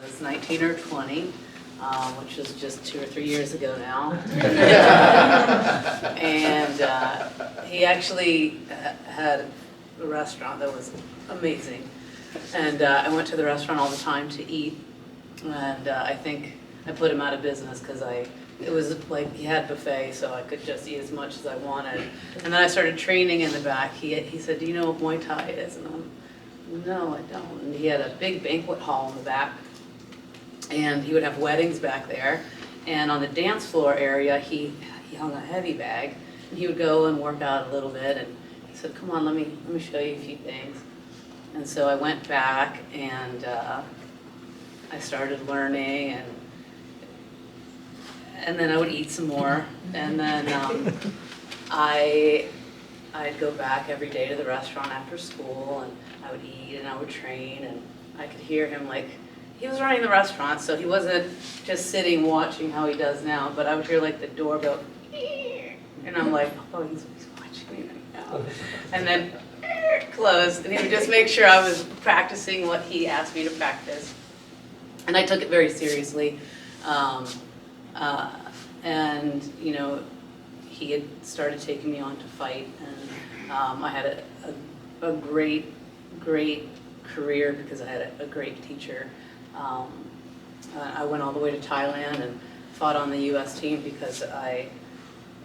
I was 19 or 20, which was just 2 or 3 years ago now. And he actually had a restaurant that was amazing. And I went to the restaurant all the time to eat. And I think I put him out of business because it was like he had buffet, so I could just eat as much as I wanted. And then I started training in the back. He said, "Do you know what Muay Thai is?" And I'm, "No, I don't." And he had a big banquet hall in the back. And he would have weddings back there. And on the dance floor area, he hung a heavy bag. And he would go and work out a little bit. And he said, "Come on, let me show you a few things." And so I went back and I started learning, and then I would eat some more. And then I'd go back every day to the restaurant after school, and I would eat and I would train, and I could hear him, like, he was running the restaurant, so he wasn't just sitting watching how he does now, but I would hear like the door go, and I'm like, oh, he's watching me right now. And then close, and he would just make sure I was practicing what he asked me to practice. And I took it very seriously. And, you know, he had started taking me on to fight, and I had a great career because I had a great teacher. I went all the way to Thailand and fought on the U.S. team because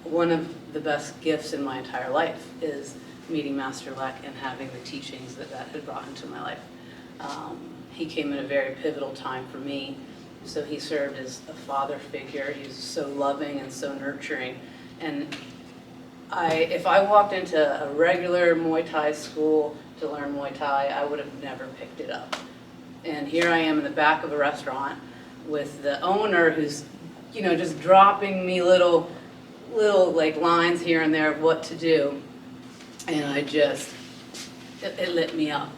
one of the best gifts in my entire life is meeting Master Lek and having the teachings that had brought into my life. He came at a very pivotal time for me. So he served as a father figure. He was so loving and so nurturing. And if I walked into a regular Muay Thai school to learn Muay Thai, I would have never picked it up. And here I am in the back of a restaurant with the owner who's, you know, just dropping me little like lines here and there of what to do. And it lit me up.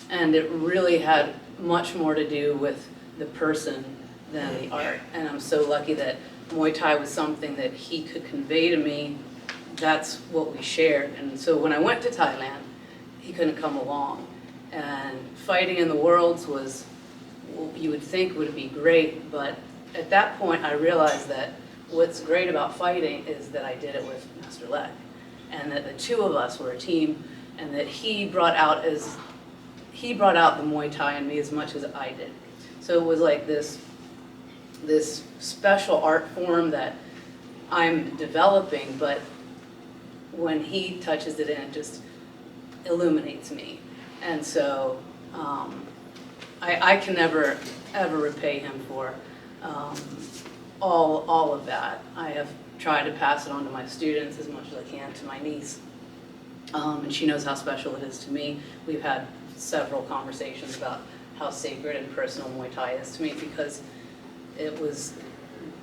And it really had much more to do with the person than the art. And I'm so lucky that Muay Thai was something that he could convey to me. That's what we shared. And so when I went to Thailand, he couldn't come along. And fighting in the Worlds was, you would think would be great, but at that point I realized that what's great about fighting is that I did it with Master Lek, and that the two of us were a team, and that he brought out the Muay Thai in me as much as I did. So it was like this special art form that I'm developing, but when he touches it in, it just illuminates me. And so I can never, ever repay him for all of that. I have tried to pass it on to my students as much as I can, to my niece. And she knows how special it is to me. We've had several conversations about how sacred and personal Muay Thai is to me, because it was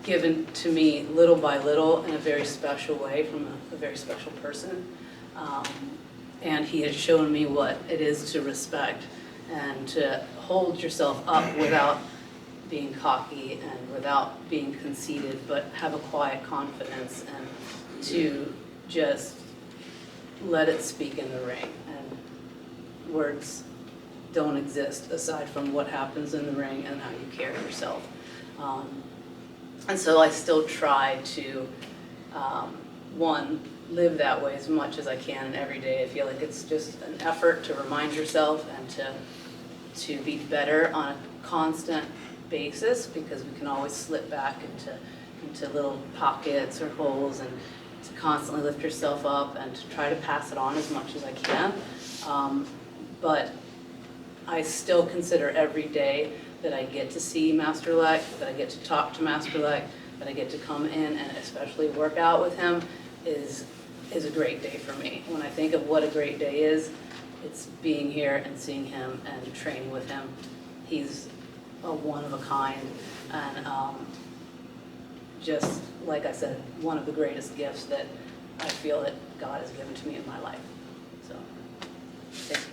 given to me little by little in a very special way from a very special person. And he has shown me what it is to respect and to hold yourself up without being cocky and without being conceited, but have a quiet confidence and to just let it speak in the ring. And words don't exist aside from what happens in the ring and how you carry yourself. And so I still try to, live that way as much as I can every day. I feel like it's just an effort to remind yourself and to be better on a constant basis, because we can always slip back into little pockets or holes, and to constantly lift yourself up and to try to pass it on as much as I can. But I still consider every day that I get to see Master Lek, that I get to talk to Master Lek, that I get to come in and especially work out with him is a great day for me. When I think of what a great day is, it's being here and seeing him and training with him. He's a one of a kind, and just like I said, one of the greatest gifts that I feel that God has given to me in my life. So, thank you.